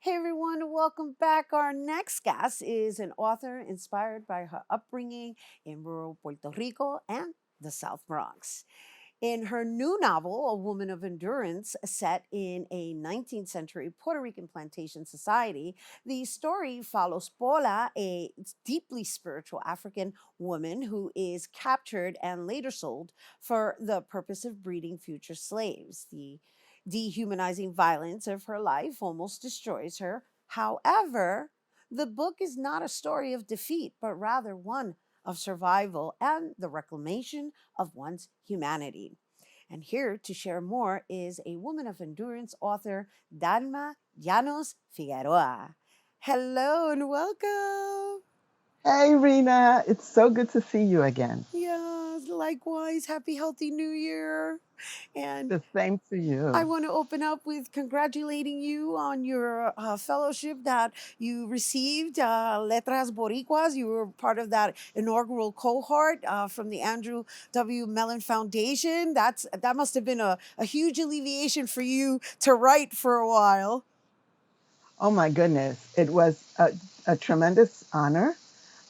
Hey everyone, welcome back. Our next guest is an author inspired by her upbringing in rural Puerto Rico and the South Bronx. In her new novel, A Woman of Endurance, set in a 19th century Puerto Rican plantation society, the story follows Paula, a deeply spiritual African woman who is captured and later sold for the purpose of breeding future slaves. The dehumanizing violence of her life almost destroys her. However, the book is not a story of defeat, but rather one of survival and the reclamation of one's humanity. And here to share more is a woman of endurance author, Dahlma Llanos-Figueroa. Hello and welcome. Hey, Rena, it's so good to see you again. Yes, likewise. Happy, healthy New Year. And The same to I you. want to open up with congratulating you on your fellowship that you received, Letras Boricuas. You were part of that inaugural cohort from the Andrew W. Mellon Foundation. That must have been a huge alleviation for you to write for a while. Oh my goodness, it was a tremendous honor.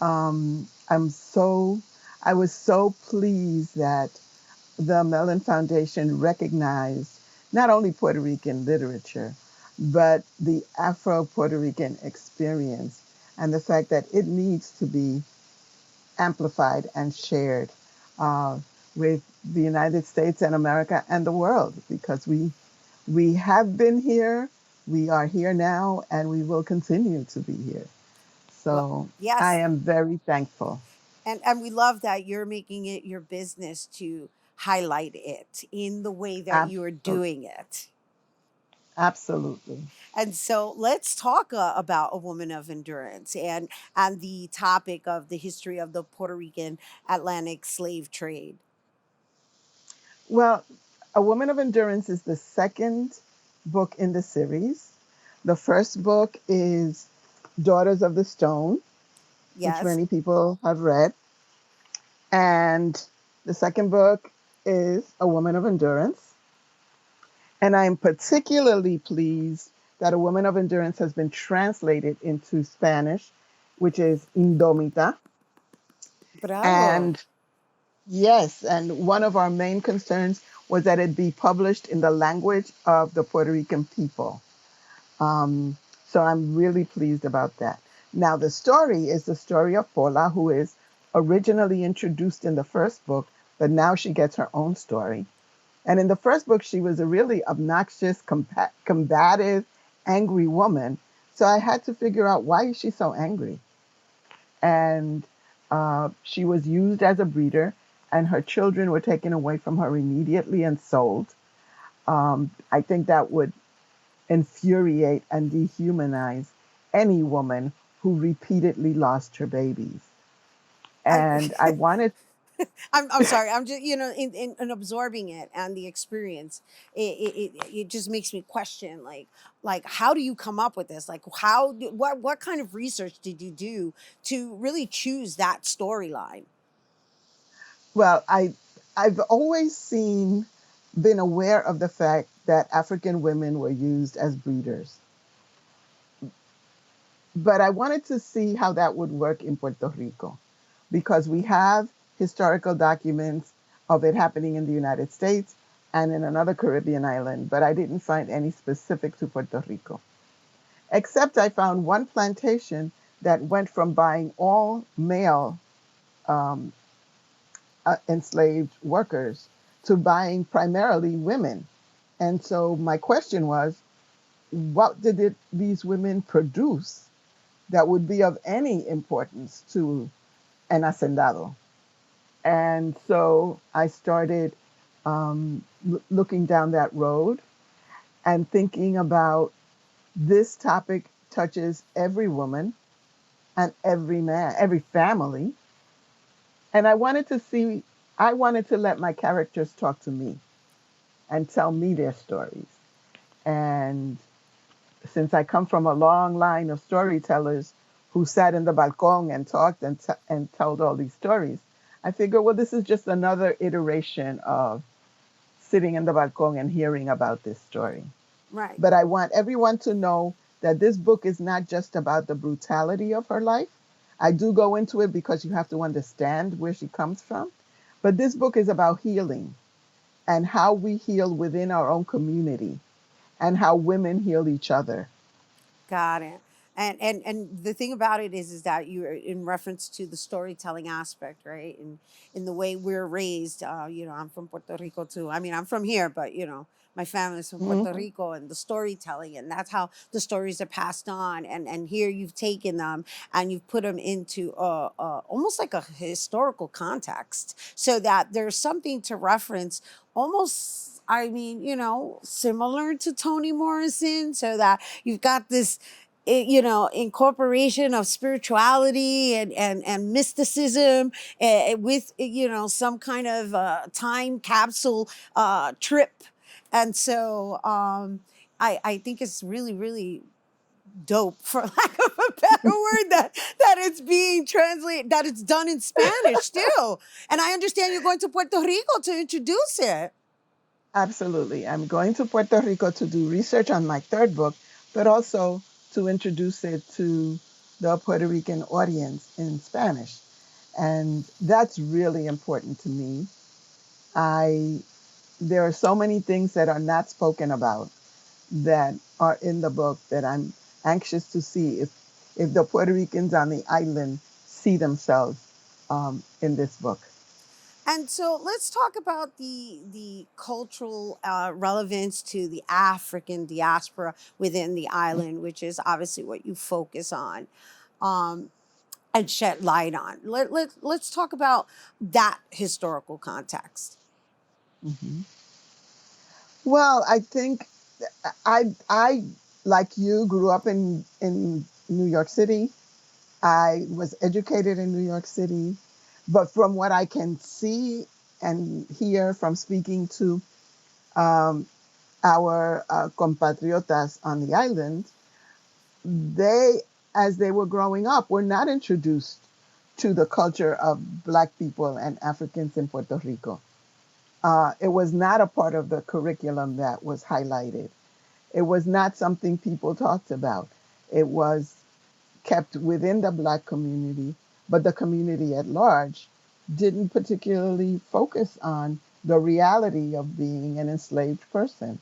Um, I'm so, I was so pleased that the Mellon Foundation recognized not only Puerto Rican literature, but the Afro Puerto Rican experience and the fact that it needs to be amplified and shared uh, with the United States and America and the world because we have been here, we are here now, and we will continue to be here. Well, So I yes, am very thankful. and we love that you're making it your business to highlight it in the way that you're Absolutely. doing it. Absolutely. And so let's talk about a woman of endurance and the topic of the history of the Puerto Rican Atlantic slave trade. Well, A Woman of Endurance is the second book in the series. The first book is Daughters of the Stone, which Yes. many people have read. And the second book is A Woman of Endurance. And I'm particularly pleased that A Woman of Endurance has been translated into Spanish, which is Indomita. Bravo. And yes, and one of our main concerns was that it be published in the language of the Puerto Rican people. Um, so I'm really pleased about that. Now, the story is the story of Paula, who is originally introduced in the first book, but now she gets her own story. And in the first book, she was a really obnoxious, combative, angry woman. So I had to figure out why is she so angry? And she was used as a breeder, and her children were taken away from her immediately and sold. I think that would infuriate and dehumanize any woman who repeatedly lost her babies. I, And I wanted, I'm sorry. I'm just in absorbing it and the experience. It just makes me question like how do you come up with this? Like what kind of research did you do to really choose that storyline? well, I've always been aware of the fact that African women were used as breeders, but I wanted to see how that would work in Puerto Rico because we have historical documents of it happening in the United States and in another Caribbean island, but I didn't find any specific to Puerto Rico. Except I found one plantation that went from buying all male um, enslaved workers to buying primarily women. And so my question was, what these women produce that would be of any importance to an hacendado? And so I started looking down that road and thinking about this topic touches every woman and every man, every family. And I wanted to let my characters talk to me and tell me their stories. And since I come from a long line of storytellers who sat in the balcony and talked and told all these stories, I figured, well, this is just another iteration of sitting in the balcony and hearing about this story. Right. But I want everyone to know that this book is not just about the brutality of her life. I do go into it because you have to understand where she comes from. But this book is about healing and how we heal within our own community and how women heal each other. Got it. And the thing about it is that you're in reference to the storytelling aspect, right? And in the way we're raised, I'm from Puerto Rico too. I mean, I'm from here, but my family's from Puerto Mhm. Rico, and the storytelling, and that's how the stories are passed on. And here you've taken them and you've put them into almost like a historical context, so that there's something to reference, almost. I mean, similar to Toni Morrison, so that you've got this incorporation of spirituality and mysticism, with some kind of time capsule trip. And so I think it's really, really dope, for lack of a better word, that it's being translated, that it's done in Spanish too. And I understand you're going to Puerto Rico to introduce it. Absolutely. I'm going to Puerto Rico to do research on my third book, but also to introduce it to the Puerto Rican audience in Spanish. And that's really important to me. I There are so many things that are not spoken about that are in the book that I'm anxious to see if the Puerto Ricans on the island see themselves in this book. And so let's talk about the cultural relevance to the African diaspora within the island, which is obviously what you focus on, um, and shed light on. Let's talk about that historical context. Mhm. Well, I think I like you grew up in New York City. I was educated in New York City, but from what I can see and hear from speaking to um, our compatriotas on the island, they, as they were growing up, were not introduced to the culture of Black people and Africans in Puerto Rico. It was not a part of the curriculum that was highlighted. It was not something people talked about. It was kept within the Black community, but the community at large didn't particularly focus on the reality of being an enslaved person.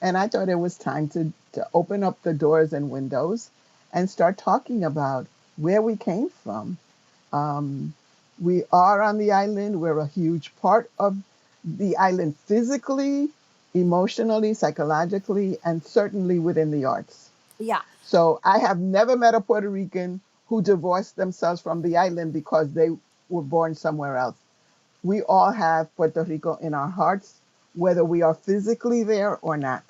And I thought it was time to open up the doors and windows and start talking about where we came from. Um, we are on the island. We're a huge part of the island physically, emotionally, psychologically, and certainly within the arts. Yeah. So I have never met a Puerto Rican who divorced themselves from the island because they were born somewhere else. We all have Puerto Rico in our hearts, whether we are physically there or not.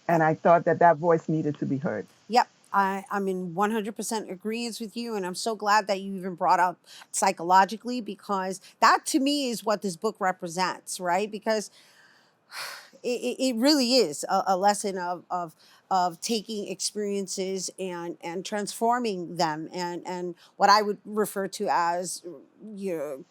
And I thought that that voice needed to be heard. Yep. I'm in 100% agreement with you. And I'm so glad that you even brought up psychologically, because that to me is what this book represents, right? Because it really is a lesson of taking experiences and transforming them, and what I would refer to as, you know,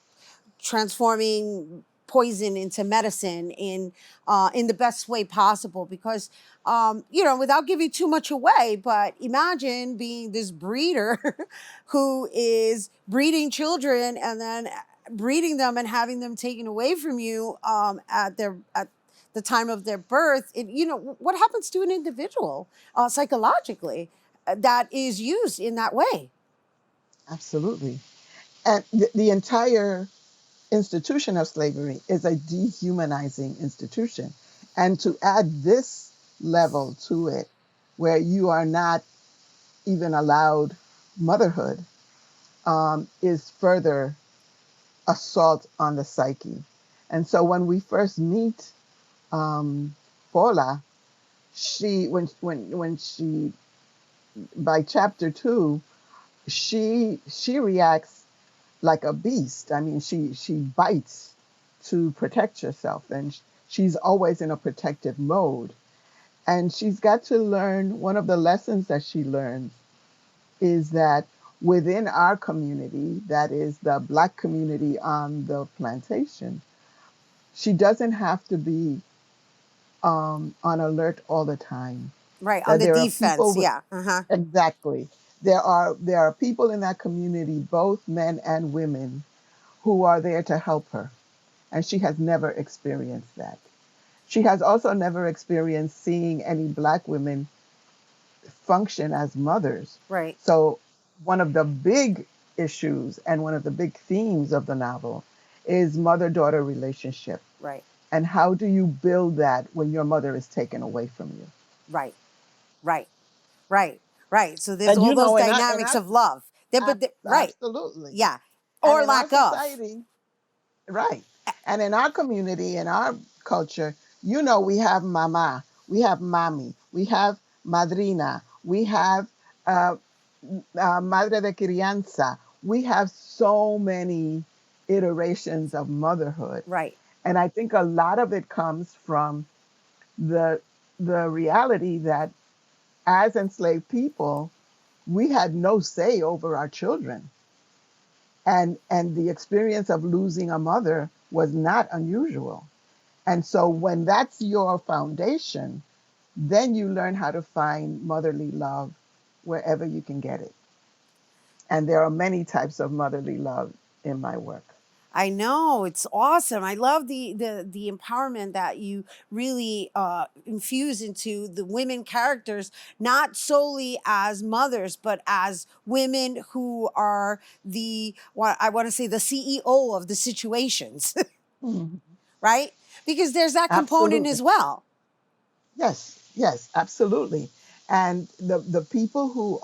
transforming poison into medicine in the best way possible. Because without giving too much away, but imagine being this breeder who is breeding children and then breeding them and having them taken away from you at the time of their birth. What happens to an individual psychologically, that is used in that way. Absolutely. And the entire institution of slavery is a dehumanizing institution. And to add this level to it, where you are not even allowed motherhood, is further assault on the psyche. And so when we first meet Paula, she when she by chapter two, she reacts like a beast. I mean, she bites to protect herself, and she's always in a protective mode. And she's got to learn, one of the lessons that she learns is that within our community, that is the Black community on the plantation, she doesn't have to be on alert all the time. Right. On that the there are defense. people. Yeah. Uh-huh. Exactly. There are people in that community, both men and women, who are there to help her, and she has never experienced that. She has also never experienced seeing any black women function as mothers. Right. So one of the big issues and one of the big themes of the novel is mother-daughter relationship, Right. and how do you build that when your mother is taken away from you? Right. Right. Right. Right. So there's And all you those know, in dynamics our of love. Right. absolutely. Yeah. And Or in our lack of. society, right. And in our community, in our culture, we have mama, we have mami, we have madrina, we have uh, madre de crianza. We have so many iterations of motherhood. Right. And I think a lot of it comes from the the reality that as enslaved people, we had no say over our children. And the experience of losing a mother was not unusual. And so when that's your foundation, then you learn how to find motherly love wherever you can get it. And there are many types of motherly love in my work. I know it's awesome. I love the empowerment that you really infuse into the women characters, not solely as mothers, but as women who are the what I want to say the CEO of the situations, Mhm. right? Because there's that component Absolutely. as well. Yes, yes, absolutely. And the people who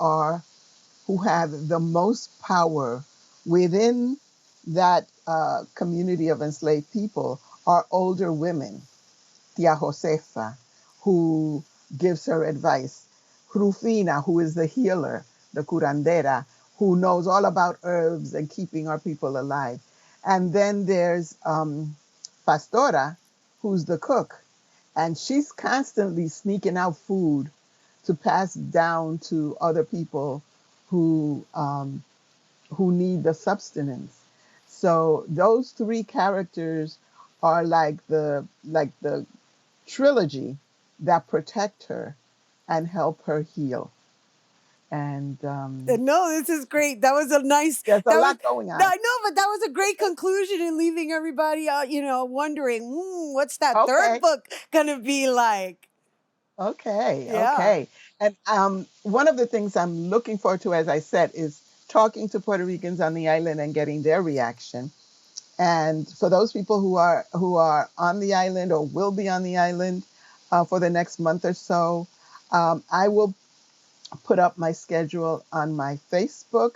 have the most power within that community of enslaved people are older women. Tia Josefa, who gives her advice. Rufina, who is the healer, the curandera, who knows all about herbs and keeping our people alive. And then there's Pastora, who's the cook. And she's constantly sneaking out food to pass down to other people who who need the substance. So those three characters are like the trilogy that protect her and help her heal. And No, this is great. That was a nice. there's a That was lot going no, on. I know, but that was a great conclusion in leaving everybody out. Wondering, what's that third Okay, book gonna be like? okay, Yeah. okay. And one of the things I'm looking forward to, as I said, is talking to Puerto Ricans on the island and getting their reaction. And for those people who are on the island or will be on the island for the next month or so, I will put up my schedule on my Facebook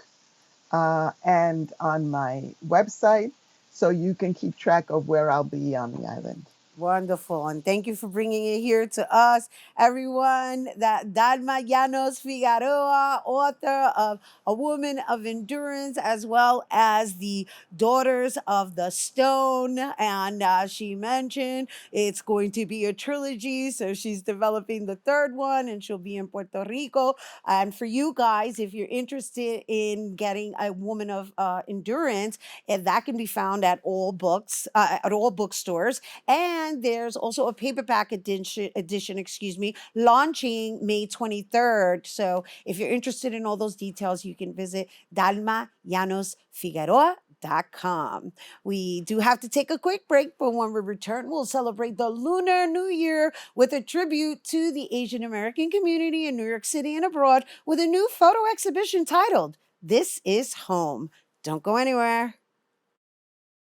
and on my website so you can keep track of where I'll be on the island. Wonderful. And thank you for bringing it here to us, everyone. That Dahlma Llanos-Figueroa, author of A Woman of Endurance, as well as the Daughters of the Stone. And she mentioned it's going to be a trilogy. So she's developing the third one and she'll be in Puerto Rico. And for you guys, if you're interested in getting A Woman of Endurance, and that can be found at all bookstores. And there's also a paperback edition, excuse me, launching May 23rd. So if you're interested in all those details, you can visit dalmallanosfigueroa.com. We do have to take a quick break, but when we return, we'll celebrate the Lunar New Year with a tribute to the Asian American community in New York City and abroad with a new photo exhibition titled This Is Home. Don't go anywhere.